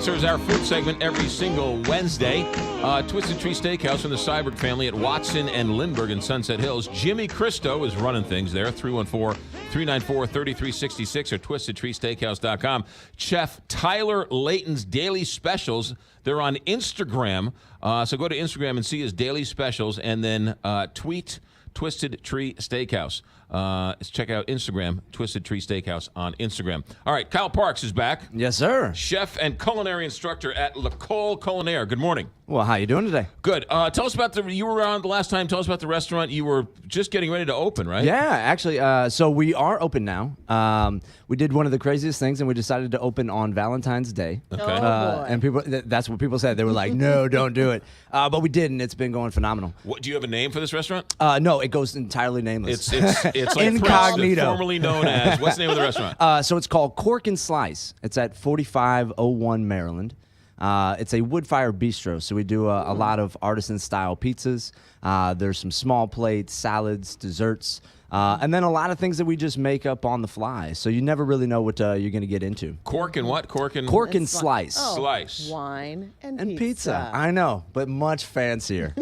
sponsors our food segment every single Wednesday. Twisted Tree Steakhouse from the Seibert family at Watson and Lindbergh in Sunset Hills. Jimmy Cristo is running things there. 314-394-3366 or twistedtreesteakhouse.com. Chef Tyler Layton's Daily Specials. They're on Instagram. So go to Instagram and see his daily specials, and then tweet Twisted Tree Steakhouse. Check out Instagram, Twisted Tree Steakhouse on Instagram. All right, Kyle Parks is back. Yes, sir. Chef and culinary instructor at L'École Culinaire. Good morning. Well, how you doing today? Good. Tell us about you were around the last time. Tell us about the restaurant. You were just getting ready to open, right? Yeah, actually. So we are open now. We did one of the craziest things, and we decided to open on Valentine's Day. Okay. boy. And that's what people said. They were like, no, don't do it. But we did, and it's been going phenomenal. What, do you have a name for this restaurant? No, it goes entirely nameless. It's like Incognito. Formerly known as, what's the name of the restaurant? So it's called Cork and Slice. It's at 4501 Maryland. It's a wood-fired bistro, so we do a lot of artisan-style pizzas. There's some small plates, salads, desserts, and then a lot of things that we just make up on the fly. So you never really know what you're going to get into. Cork and what? Cork and Slice. Oh, Slice. Wine and pizza. I know, but much fancier.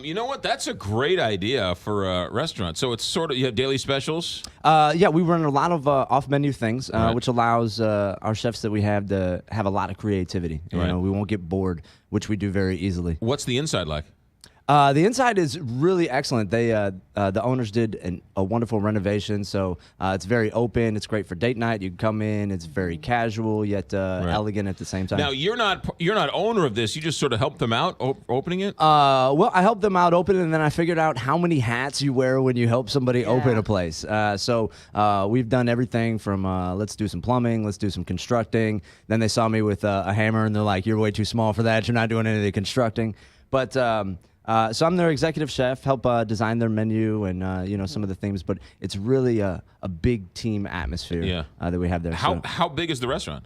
You know what? That's a great idea for a restaurant. So it's sort of, you have daily specials? Yeah, we run a lot of off-menu things, Right. which allows our chefs that we have to have a lot of creativity. You Right. know, we won't get bored, which we do very easily. What's the inside like? The inside is really excellent. They the owners did a wonderful renovation, so it's very open. It's great for date night. You can come in. It's very casual yet elegant at the same time. Now you're not owner of this. You just sort of help them out opening it. Well, I helped them out open, and then I figured out how many hats you wear when you help somebody open a place. So we've done everything from let's do some plumbing, let's do some constructing. Then they saw me with a hammer, and they're like, "You're way too small for that. You're not doing any of the constructing." But so I'm their executive chef, help design their menu and some of the themes. But it's really a big team atmosphere that we have there. How big is the restaurant?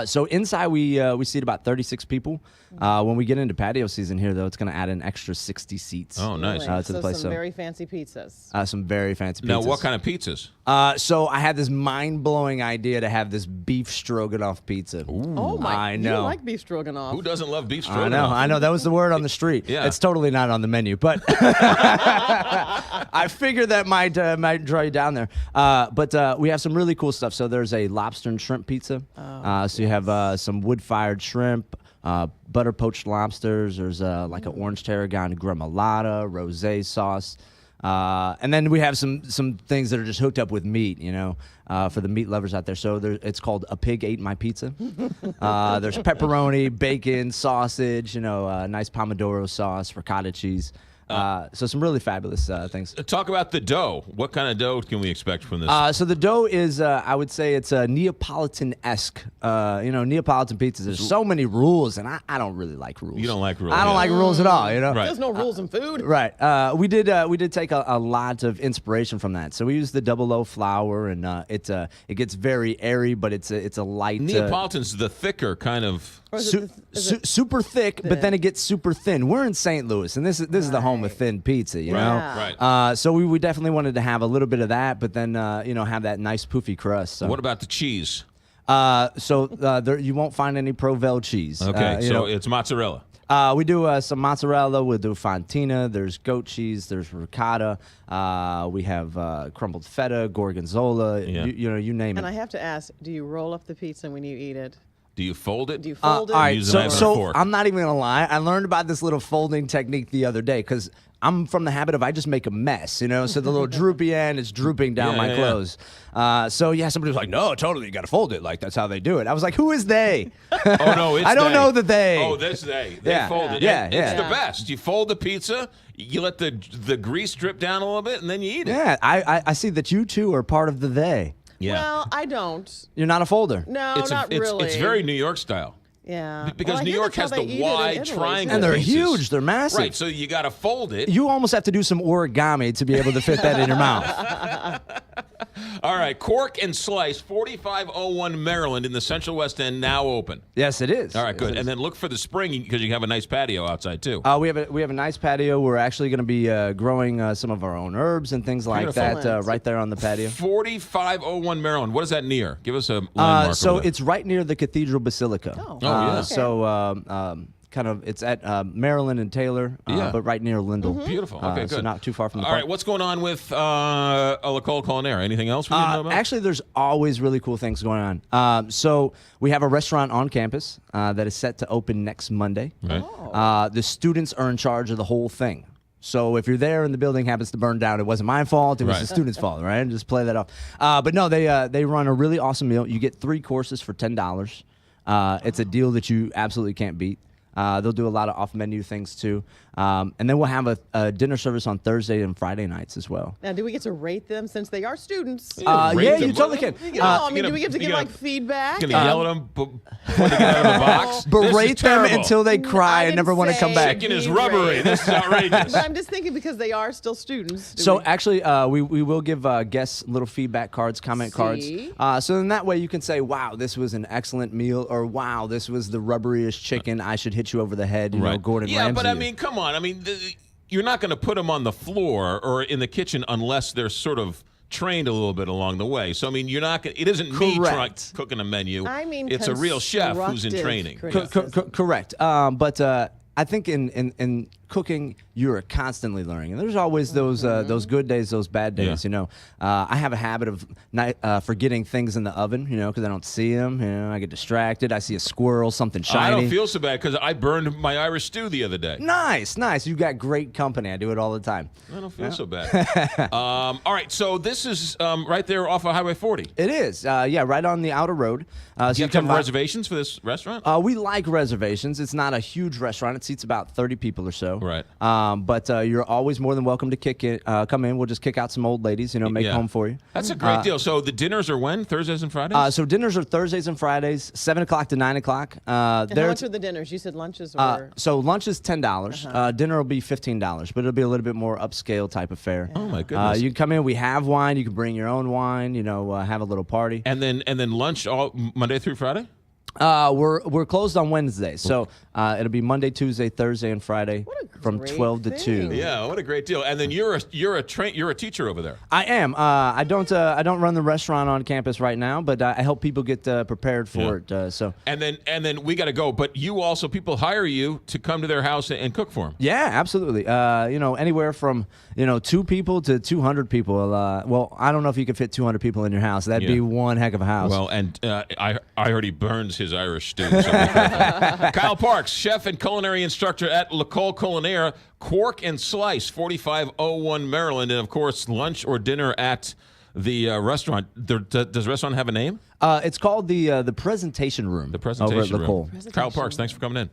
So inside we seat about 36 people. When we get into patio season here, though, it's going to add an extra 60 seats. Oh, nice. To the place. Some very fancy pizzas. Some very fancy pizzas. Now, what kind of pizzas? So I had this mind-blowing idea to have this beef stroganoff pizza. Ooh. Oh my! I know. You like beef stroganoff? Who doesn't love beef stroganoff? I know. That was the word on the street. Yeah. It's totally not on the menu, but I figured that might draw you down there. But we have some really cool stuff. So there's a lobster and shrimp pizza. So you have some wood-fired shrimp, butter poached lobsters. There's like an orange tarragon gremolata, rosé sauce. And then we have some things that are just hooked up with meat, for the meat lovers out there. So it's called A Pig Ate My Pizza. There's pepperoni, bacon, sausage, nice pomodoro sauce, ricotta cheese. So some really fabulous things. Talk about the dough. What kind of dough can we expect from this? So the dough is, I would say it's Neapolitan-esque. Neapolitan pizzas. There's so many rules, and I don't really like rules. You don't like rules. I don't like rules at all. Right. There's no rules in food. Right. We did take a lot of inspiration from that. So we use the double O flour, and it gets very airy, but it's a light. Neapolitan's the thicker kind of. Super thick, but then it gets super thin. We're in St. Louis, and this is the home of thin pizza, you know? Right. So we definitely wanted to have a little bit of that, but then, have that nice poofy crust. So. What about the cheese? There you won't find any Provel cheese. Okay, it's mozzarella. We do some mozzarella. We'll do fontina. There's goat cheese. There's ricotta. We have crumbled feta, gorgonzola. Yeah. You name it. And I have to ask, do you roll up the pizza when you eat it? Do you fold it? Do you fold it? All right, Use a knife and a so fork. I'm not even gonna lie. I learned about this little folding technique the other day because I'm from the habit of I just make a mess, So the little droopy end is drooping down my clothes. Somebody was like, "No, totally, you got to fold it. Like that's how they do it." I was like, "Who is they?" Oh no, it's I don't know the they. Oh, that's they. They Yeah. fold it. Yeah, It's the best. You fold the pizza, you let the grease drip down a little bit, and then you eat it. Yeah, I see that you two are part of the they. Yeah. Well, I don't. You're not a folder. No, not really. It's very New York style. Yeah. Because Well, I New hear York that's has how the they eat it in wide Italy, triangle. too. And they're pieces. huge. They're massive. Right, so you got to fold it. You almost have to do some origami to be able to fit that in your mouth. All right, Cork and Slice, 4501 Maryland in the Central West End, now open. Yes, it is. All right, good. And then look for the spring because you have a nice patio outside too. We have a nice patio. We're actually going to be growing some of our own herbs and things like Beautiful. that right there on the patio. 4501 Maryland. What is that near? Give us a landmark. So over there. it's right near the Cathedral Basilica. Oh, yeah. So kind of it's at Maryland and Taylor, Yeah. but right near Lindell. Beautiful. Okay, good. So not too far from the All park. right, what's going on with L'Ecole Culinaire? Anything else we need to know about? Actually, there's always really cool things going on. So we have a restaurant on campus that is set to open next Monday. Right. The students are in charge of the whole thing. So if you're there and the building happens to burn down, it wasn't my fault. It was Right. the students' fault, right? Just play that off. But no, they run a really awesome meal. You get 3 courses for $10. It's a deal that you absolutely can't beat. They'll do a lot of off-menu things too. And then we'll have a dinner service on Thursday and Friday nights as well. Now, do we get to rate them since they are students? Yeah, rate Yeah, them. you totally can. You know, you do we get to you give gonna- like feedback? Gonna yell at them before they get out of the box? This is Berate them terrible. until they cry I and never didn't want to say- come back. Chicken is Be rubbery. rated. This is outrageous. But I'm just thinking because they are still students. do So we- actually, we will give guests little feedback cards, comment cards. See? So then that way you can say, wow, this was an excellent meal, or wow, this was the rubberiest chicken. I should hit you over the head, you know, Gordon Yeah, Ramsay. but I mean, come on. I mean, you're not going to put them on the floor or in the kitchen unless they're sort of trained a little bit along the way. So I mean, you're not going. It isn't me Correct. cooking a menu. I mean, it's a real chef who's in constructive training. criticism. Correct. But I think in cooking, you're constantly learning, and there's always those good days, those bad days. Yeah. You know, I have a habit of forgetting things in the oven. You know, because I don't see them. You know, I get distracted. I see a squirrel, something shiny. I don't feel so bad because I burned my Irish stew the other day. Nice. You got great company. I do it all the time. I don't feel so bad. All right, so this is right there off of Highway 40. It is. Yeah, right on the outer road. So Do you have to have reservations for this restaurant? We like reservations. It's not a huge restaurant. It seats about 30 people or so. Right. But you're always more than welcome to come in. We'll just kick out some old ladies, you know, make Yeah. home for you. That's a great deal. So the dinners are when? Thursdays and Fridays? So dinners are Thursdays and Fridays, 7 o'clock to 9 o'clock. And how There- much are the dinners? You said lunches or so lunch is $10. Dinner will be $15, but it'll be a little bit more upscale type of fare. Oh, my goodness. You can come in. We have wine. You can bring your own wine. You know, have a little party. and then lunch all Monday through Friday? We're closed on Wednesday, so it'll be Monday, Tuesday, Thursday, and Friday What a from great 12 to thing. 2. Yeah, what a great deal. And then you're a teacher over there. I am. I don't run the restaurant on campus right now, but I help people get prepared for it. So And then we got to go. But you also, people hire you to come to their house and cook for them. yeah, absolutely. You know, anywhere from 2 people to 200 people. Well, I don't know if you could fit 200 people in your house. That'd be one heck of a house. Well, and I heard he burns his Irish stew. So Kyle Parks, chef and culinary instructor at L'Ecole Culinaire, Cork and Slice, 4501 Maryland. And, of course, lunch or dinner at the restaurant. Does the restaurant have a name? it's called the Presentation Room. The presentation over at room. L'Ecole. Kyle Parks, thanks for coming in.